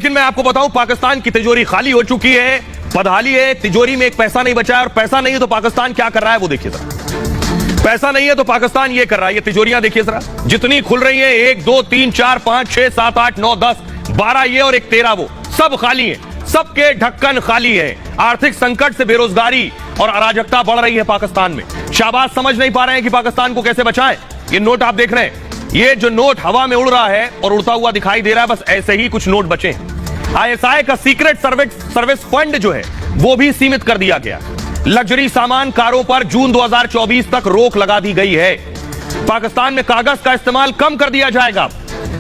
लेकिन मैं आपको बताऊं, पाकिस्तान की तिजोरी खाली हो चुकी है, बदहाली है, तिजोरी में एक पैसा नहीं बचा है। और पैसा नहीं है तो पाकिस्तान क्या कर रहा है वो देखिए जरा। पैसा नहीं है तो पाकिस्तान ये कर रहा है, ये तिजोरियां देखिए जरा, जितनी खुल रही हैं, 1 2 3 4 5 6 7 8 9 10 12 ये और एक 13 वो, सब खाली है, सबके ढक्कन खाली है। आर्थिक संकट से बेरोजगारी और अराजकता बढ़ रही है पाकिस्तान में। शाहबाज समझ नहीं पा रहे हैं कि पाकिस्तान को कैसे बचाएं। ये नोट आप देख रहे हैं, ये जो नोट हवा में उड़ रहा है और उड़ता हुआ दिखाई दे रहा है, बस ऐसे ही कुछ नोट बचे हैं। आईएसआई का सीक्रेट सर्विस फंड जो है वो भी सीमित कर दिया गया। लग्जरी सामान कारों पर जून 2024 तक रोक लगा दी गई है। पाकिस्तान में कागज का इस्तेमाल कम कर दिया जाएगा।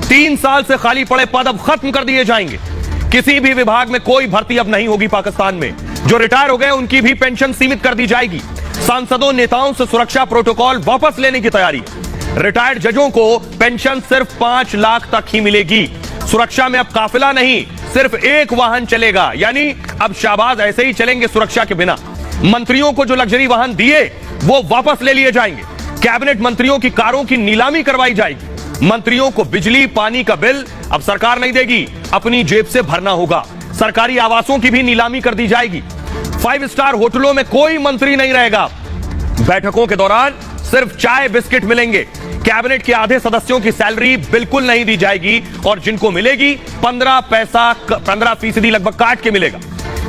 3 साल से खाली पड़े पद अब खत्म कर दिए जाएंगे। किसी भी विभाग में कोई भर्ती अब नहीं होगी पाकिस्तान में। जो रिटायर हो गए उनकी भी पेंशन सीमित कर दी जाएगी। सांसदों नेताओं से सुरक्षा प्रोटोकॉल वापस लेने की तैयारी। रिटायर्ड जजों को पेंशन सिर्फ 5 लाख तक ही मिलेगी। सुरक्षा में अब काफिला नहीं, सिर्फ एक वाहन चलेगा, यानी अब शाहबाज ऐसे ही चलेंगे सुरक्षा के बिना। मंत्रियों को जो लग्जरी वाहन दिए वो वापस ले लिए जाएंगे। कैबिनेट मंत्रियों की कारों की नीलामी करवाई जाएगी। मंत्रियों को बिजली पानी का बिल अब सरकार नहीं देगी, अपनी जेब से भरना होगा। सरकारी आवासों की भी नीलामी कर दी जाएगी। 5 स्टार होटलों में कोई मंत्री नहीं रहेगा। बैठकों के दौरान सिर्फ चाय बिस्किट मिलेंगे। कैबिनेट के आधे सदस्यों की सैलरी बिल्कुल नहीं दी जाएगी और जिनको मिलेगी 15% लगभग काट के मिलेगा।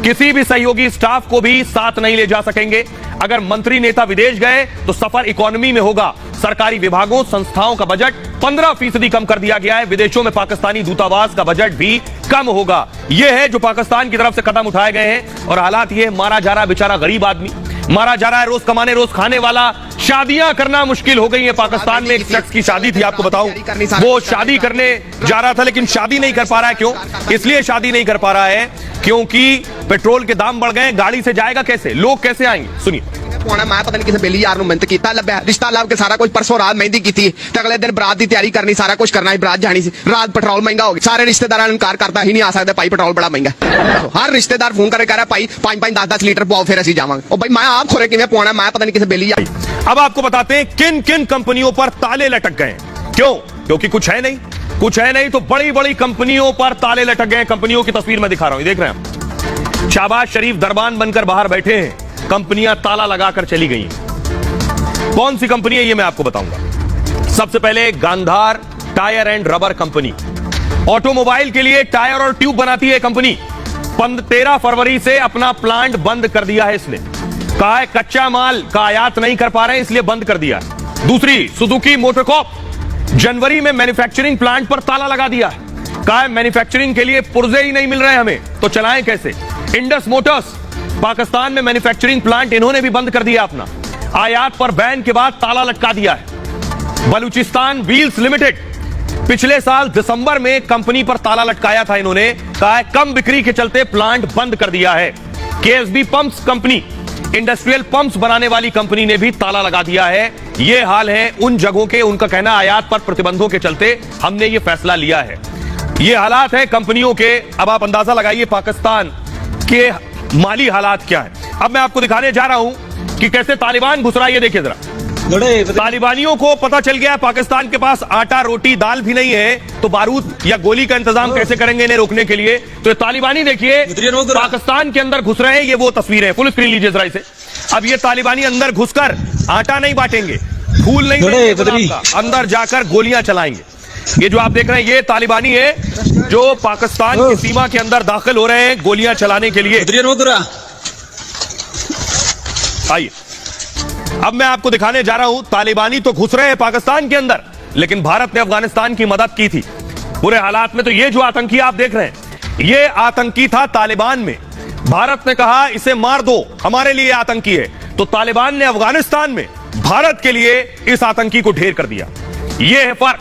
किसी भी सहयोगी स्टाफ को भी साथ नहीं ले जा सकेंगे। अगर मंत्री नेता विदेश गए तो सफर इकोनॉमी में होगा। सरकारी विभागों संस्थाओं का बजट 15% कम कर दिया गया है। विदेशों में पाकिस्तानी दूतावास का बजट भी कम होगा। यह है जो पाकिस्तान की तरफ से कदम उठाए गए हैं। और हालात ये, मारा जा रहा है बेचारा गरीब आदमी, मारा जा रहा है रोज कमाने रोज खाने वाला। शादियां करना मुश्किल हो गई है पाकिस्तान में। एक शख्स की शादी थी, आपको बताऊं, वो शादी करने जा रहा था लेकिन शादी नहीं कर पा रहा है। क्यों? इसलिए शादी नहीं कर पा रहा है क्योंकि पेट्रोल के दाम बढ़ गए। गाड़ी से जाएगा कैसे, लोग कैसे आएंगे? सुनिए। मैं पता नहीं किसी बेली यार मेहनत किया लब्या रिश्ता लाभ के सारा कुछ परसों रात मेहंदी की थी, अगले दिन बरात की तैयारी करनी, सारा कुछ करना है, बरात जानी सी। रात पेट्रोल महंगा हो गया, सारे रिश्तेदार इनकार करता ही नहीं आ सकते, भाई पेट्रोल बड़ा महंगा। हर रिश्तेदार फोन करके कह रहा भाई 5-5 10 लीटर पाओ फिर असं जावांगे। और भाई मैं आप खोरे किवें पवाना, मैं पता नहीं किसी बेली यार। अब आपको बताते हैं किन किन कंपनियों पर ताले लटक गए। क्यों? क्योंकि कुछ है नहीं तो बड़ी बड़ी कंपनियों पर ताले लटक गए। कंपनियों की तस्वीर मैं दिखा रहा हूं, देख रहे हैं। शाहबाज शरीफ दरबान बनकर बाहर बैठे हैं, कंपनियां ताला लगाकर चली गई। कौन सी कंपनी है ये मैं आपको बताऊंगा। सबसे पहले Gandhar tyre and rubber company, automobile के लिए टायर और ट्यूब बनाती है कंपनी। 13 फरवरी से अपना प्लांट बंद कर दिया है इसने। कहा है कच्चा माल का आयात नहीं कर पा रहे हैं इसलिए बंद कर दिया है। दूसरी सुजुकी मोटरकॉप, जनवरी में मैन्युफैक्चरिंग प्लांट पर ताला लगा दिया है। कहा है मैन्युफैक्चरिंग के लिए पुर्जे ही नहीं मिल रहे हमें, तो चलाएं कैसे। इंडस मोटर्स, पाकिस्तान में मैन्युफैक्चरिंग प्लांट इन्होंने भी बंद कर दिया अपना। आयात पर बैन के बाद ताला लटका दिया है। बलूचिस्तान व्हील्स लिमिटेड, पिछले साल दिसंबर में कंपनी पर ताला लटकाया था इन्होंने। कहा है कम बिक्री के चलते प्लांट बंद कर दिया है। KSB pumps company, industrial pumps बनाने वाली कंपनी ने भी ताला लगा दिया है। यह हाल है उन जगहों के। उनका कहना आयात पर प्रतिबंधों के चलते हमने यह फैसला लिया है। ये हालात है कंपनियों के। अब आप अंदाजा लगाइए पाकिस्तान के माली हालात क्या है। अब मैं आपको दिखाने जा रहा हूं कि कैसे तालिबान घुस रहा है। ये देखिए जरा, तालिबानियों को पता चल गया पाकिस्तान के पास आटा रोटी दाल भी नहीं है, तो बारूद या गोली का इंतजाम कैसे करेंगे इन्हें रोकने के लिए। तो ये तालिबानी देखिए पाकिस्तान के अंदर घुस रहे हैं। ये वो तस्वीरें फुल स्क्रीन लीजिए जरा इसे। अब ये तालिबानी अंदर घुसकर आटा नहीं बांटेंगे, फूल नहीं देंगे, अंदर जाकर गोलियां चलाएंगे। ये जो आप देख रहे हैं ये तालिबानी है जो पाकिस्तान की सीमा के अंदर दाखिल हो रहे हैं गोलियां चलाने के लिए। आइए अब मैं आपको दिखाने जा रहा हूं, तालिबानी तो घुस रहे हैं पाकिस्तान के अंदर, लेकिन भारत ने अफगानिस्तान की मदद की थी बुरे हालात में। तो ये जो आतंकी आप देख रहे हैं ये आतंकी था तालिबान में। भारत ने कहा इसे मार दो, हमारे लिए आतंकी है। तो तालिबान ने अफगानिस्तान में भारत के लिए इस आतंकी को ढेर कर दिया। यह है फर्क।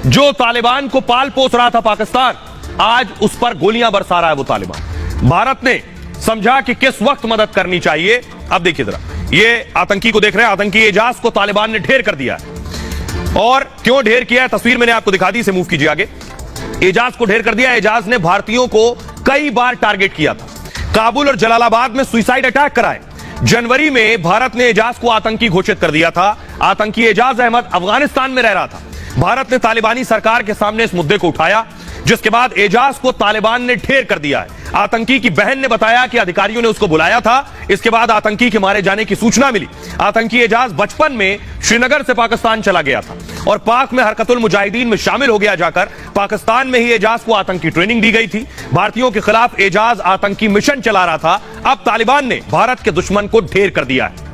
जो तालिबान को पाल पोस रहा था पाकिस्तान, आज उस पर गोलियां बरसा रहा है वो तालिबान। भारत ने समझा कि किस वक्त मदद करनी चाहिए। अब देखिए जरा, ये आतंकी को देख रहे हैं, आतंकी एजाज को तालिबान ने ढेर कर दिया है। और क्यों ढेर किया है तस्वीर मैंने आपको दिखा दी, इसे मूव कीजिए आगे। एजाज को ढेर कर दिया। एजाज ने भारतीयों को कई बार टारगेट किया था। काबुल और जलालाबाद में सुसाइड अटैक कराए। जनवरी में भारत ने एजाज को आतंकी घोषित कर दिया था। आतंकी एजाज अहमद अफगानिस्तान में रह रहा था। भारत ने तालिबानी सरकार के सामने इस मुद्दे को उठाया। जिसके बाद एजाज को तालिबान ने ढेर कर दिया है। आतंकी की बहन ने बताया कि अधिकारियों ने उसको बुलाया था। इसके बाद आतंकी के मारे जाने की सूचना मिली। आतंकी एजाज बचपन में श्रीनगर से पाकिस्तान चला गया था और पाक में हरकतुल मुजाहिदीन में शामिल हो गया जाकर। पाकिस्तान में ही एजाज को आतंकी ट्रेनिंग दी गई थी। भारतीयों के खिलाफ एजाज आतंकी मिशन चला रहा था। अब तालिबान ने भारत के दुश्मन को ढेर कर दिया है।